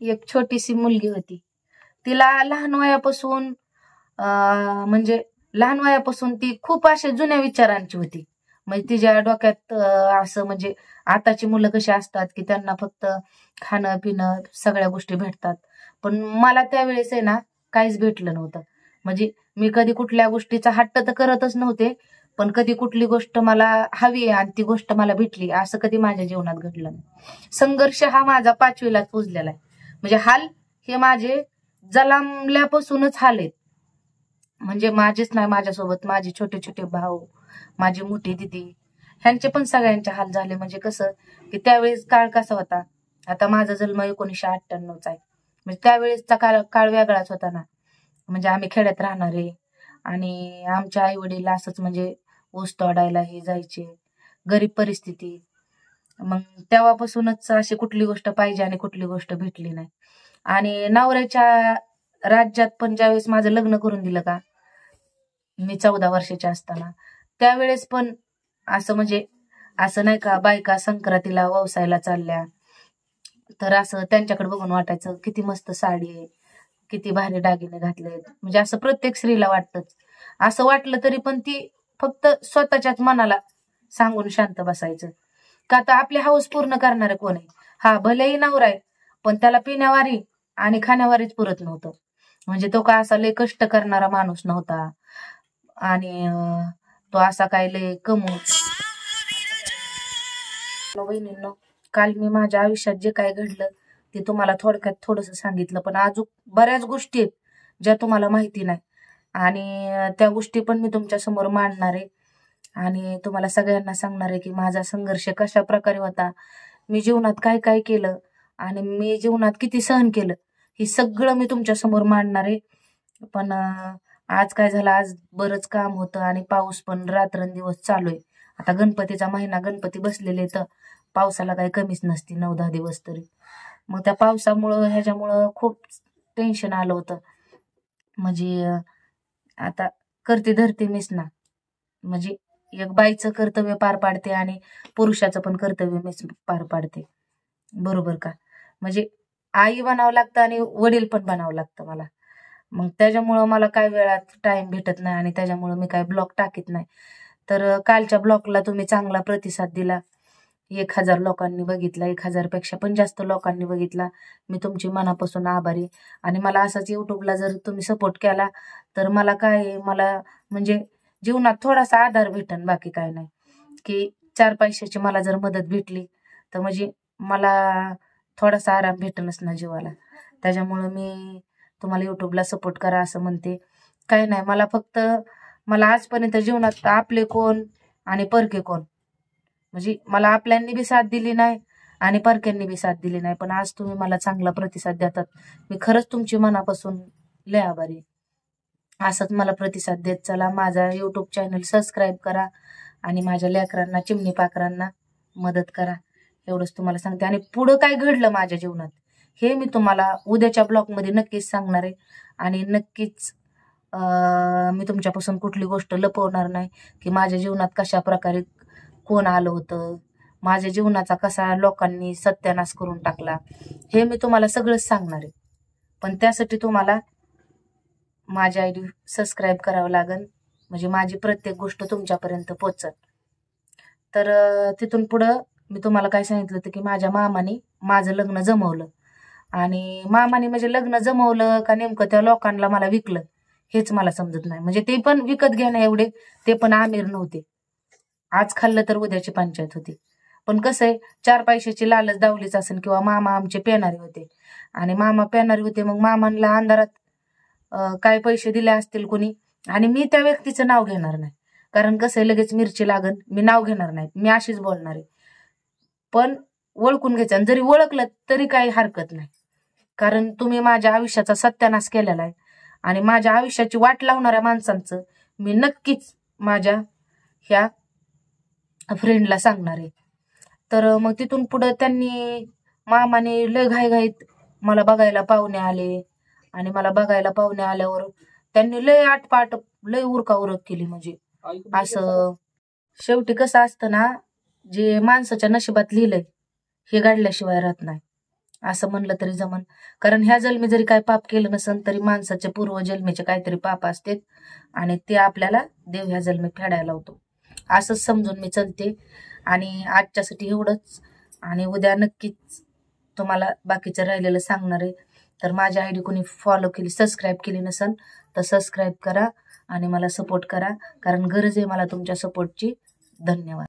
एक छोटीशी मुलगी होती. तिला लहान वयापासून म्हणजे लहान वयापासून ती खूप अशा जुन्या विचारांची होती. म्हणजे तिच्या डोक्यात असं म्हणजे आताची मुलं कशी असतात की त्यांना फक्त खाणं पिणं सगळ्या गोष्टी भेटतात. पण मला त्यावेळेस आहे ना काहीच भेटलं नव्हतं. म्हणजे मी कधी कुठल्या गोष्टीचा हट्ट तर करतच नव्हते, पण कधी कुठली गोष्ट मला हवी आहे आणि ती गोष्ट मला भेटली असं कधी माझ्या जीवनात घडलं नाही. संघर्ष हा माझा 5वीलाच पुजलेला आहे. म्हणजे हाल हे माझे जन्मल्यापासूनच हाल आहेत. म्हणजे माझेच नाही, माझ्यासोबत माझे छोटे छोटे भाऊ, माझी मोठी दिदी, ह्यांचे पण सगळ्यांचे हाल झाले. म्हणजे कसं की त्यावेळेस काळ कसा होता, आता माझा जन्म 1998चा आहे. म्हणजे त्यावेळेसचा काळ काळ वेगळाच होता ना. म्हणजे आम्ही खेड्यात राहणारे आणि आमच्या आई वडील असंच म्हणजे ऊस तोडायला हे जायचे. गरीब परिस्थिती. मग तेव्हापासूनच अशी कुठली गोष्ट पाहिजे आणि कुठली गोष्ट भेटली नाही. आणि नवऱ्याच्या राज्यात पण ज्यावेळेस माझं लग्न करून दिलं का, मी 14 वर्षाची असताना, त्यावेळेस पण असं म्हणजे असं नाही का बायका संक्रांतीला ववसायला चालल्या, तर असं त्यांच्याकडे बघून वाटायचं किती मस्त साडी आहे, किती भारी दागिने घातलेत. म्हणजे असं प्रत्येक स्त्रीला वाटतंच. असं वाटलं तरी पण ती फक्त स्वतःच्याच मनाला सांगून शांत बसायचं. का तर आपली हौस पूर्ण करणारे कोण आहे? हा भलेही नवरा आहे, पण त्याला पिण्यावारी आणि खाण्यावारीच पुरत नव्हतं. म्हणजे तो काय असा लय कष्ट करणारा माणूस नव्हता आणि तो असा काय लय बहिणींनो, काल मी माझ्या आयुष्यात जे काय घडलं ते तुम्हाला थोडक्यात थोडंसं सांगितलं, पण अजून बऱ्याच गोष्टी आहेत ज्या तुम्हाला माहिती नाही आणि त्या गोष्टी पण मी तुमच्या समोर मांडणार आहे आणि तुम्हाला सगळ्यांना सांगणार आहे की माझा संघर्ष कशा प्रकारे होता, मी जीवनात काय काय केलं आणि मी जीवनात किती सहन केलं, हे सगळं मी तुमच्या समोर मांडणार आहे. पण आज काय झालं, आज बरंच काम होतं आणि पाऊस पण रात्रंदिवस चालू आहे. आता गणपतीचा महिना, गणपती बसलेले तर पावसाला काही कमीच नसती 9-10 दिवस तरी. मग त्या पावसामुळं ह्याच्यामुळं खूप टेन्शन आलं होतं. म्हणजे आता करते धरते मीच ना. म्हणजे एक बाईचं कर्तव्य पार पाडते आणि पुरुषाचं पण कर्तव्य मीच पार पाडते. बरोबर का? म्हणजे आई बनावं लागतं आणि वडील पण बनावं लागतं मला. मग त्याच्यामुळं मला काय वेळात टाइम भेटत नाही आणि त्याच्यामुळं मी काय ब्लॉग टाकीत नाही. तर कालच्या ब्लॉगला तुम्ही चांगला प्रतिसाद दिला. 1000 लोकांनी बघितला, 1000 पेक्षा पण जास्त लोकांनी बघितला. मी तुमची मनापासून आभारी. आणि मला असंच युट्यूबला जर तुम्ही सपोर्ट केला तर मला काय आहे, मला म्हणजे जीवनात थोडासा आधार भेटन, बाकी काय नाही. की 4 पैशाची मला जर मदत भेटली तर म्हणजे मला थोडासा आराम भेटनच ना जीवाला. त्याच्यामुळं मी तुम्हाला युट्यूबला सपोर्ट करा असं म्हणते. काय नाही, मला फक्त मला आजपर्यंत जीवनात आपले कोण आणि परके कोण, म्हणजे मला आपल्यांनी बी साथ दिली नाही आणि परक्यांनी बी साथ दिली नाही. पण आज तुम्ही मला चांगला प्रतिसाद देतात, मी खरंच तुमची मनापासून लय आभारी. असंच मला प्रतिसाद देत चला. माझा युट्यूब चॅनल सबस्क्राईब करा आणि माझ्या लेकरांना चिमणी पाखरांना मदत करा, एवढंच तुम्हाला सांगते. आणि पुढं काय घडलं माझ्या जीवनात हे मी तुम्हाला उद्याच्या ब्लॉगमध्ये नक्कीच सांगणार आहे. आणि नक्कीच मी तुमच्यापासून कुठली गोष्ट लपवणार नाही की माझ्या जीवनात कशा प्रकारे कोण आलं होतं, माझ्या जीवनाचा कसा लोकांनी सत्यानाश करून टाकला, हे मी तुम्हाला सगळंच सांगणार आहे. पण त्यासाठी तुम्हाला माझ्या आयडी सबस्क्राईब करावं लागेल, म्हणजे माझी प्रत्येक गोष्ट तुमच्यापर्यंत पोचत. तर तिथून पुढं मी तुम्हाला काय सांगितलं होतं की माझ्या मामाने माझं लग्न जमवलं. आणि मामाने म्हणजे लग्न जमवलं का नेमकं त्या लोकांना मला विकलं हेच मला समजत नाही. म्हणजे ते पण विकत घेण्या एवढे ते पण आमिर नव्हते. आज खाल्लं तर उद्याची पंचायत होती. पण कसं आहे, 4 पैशाची लालच दावलीच असेल. किंवा मामा आमचे पेनारे होते आणि मामा पेनारे होते, मग मामांना अंधारात काय पैसे दिले असतील कोणी, आणि मी त्या व्यक्तीचं नाव घेणार नाही. कारण कसं आहे, लगेच मिरची लागन, मी नाव घेणार नाही, मी अशीच बोलणार आहे. पण ओळखून घ्यायचं, आणि जरी ओळखलं तरी काही हरकत नाही. कारण तुम्ही माझ्या आयुष्याचा सत्यानाश केलेला आहे आणि माझ्या आयुष्याची वाट लावणाऱ्या माणसांचं मी नक्कीच माझ्या ह्या फ्रेंडला सांगणार आहे. तर मग तिथून पुढं त्यांनी मामाने लय घाईघाईत मला बघायला पाहुणे आले आणि मला बघायला पाहुणे आल्यावर त्यांनी लय आटपाट लय उरकाउरक केली. म्हणजे असं शेवटी कसं असतं ना, जे माणसाच्या नशिबात लिहिलंय हे घडल्याशिवाय राहत नाही. असं म्हणलं तरी जमन. कारण ह्या जन्मी जरी काय पाप केलं नसन तरी माणसाचे पूर्वजन्मीचे काहीतरी पाप असते आणि ते आपल्याला देव ह्या जन्मी फेडायला लावतो. असंच समजून मी चलते. आणि आजच्यासाठी एवढंच. आणि उद्या नक्कीच तुम्हाला बाकीचं राहिलेलं सांगणार आहे. तर माझी आयडी कोणी फॉलो केली, सबस्क्राईब केली नसन तर सबस्क्राईब करा आणि मला सपोर्ट करा, कारण गरज आहे मला तुमच्या सपोर्टची. धन्यवाद.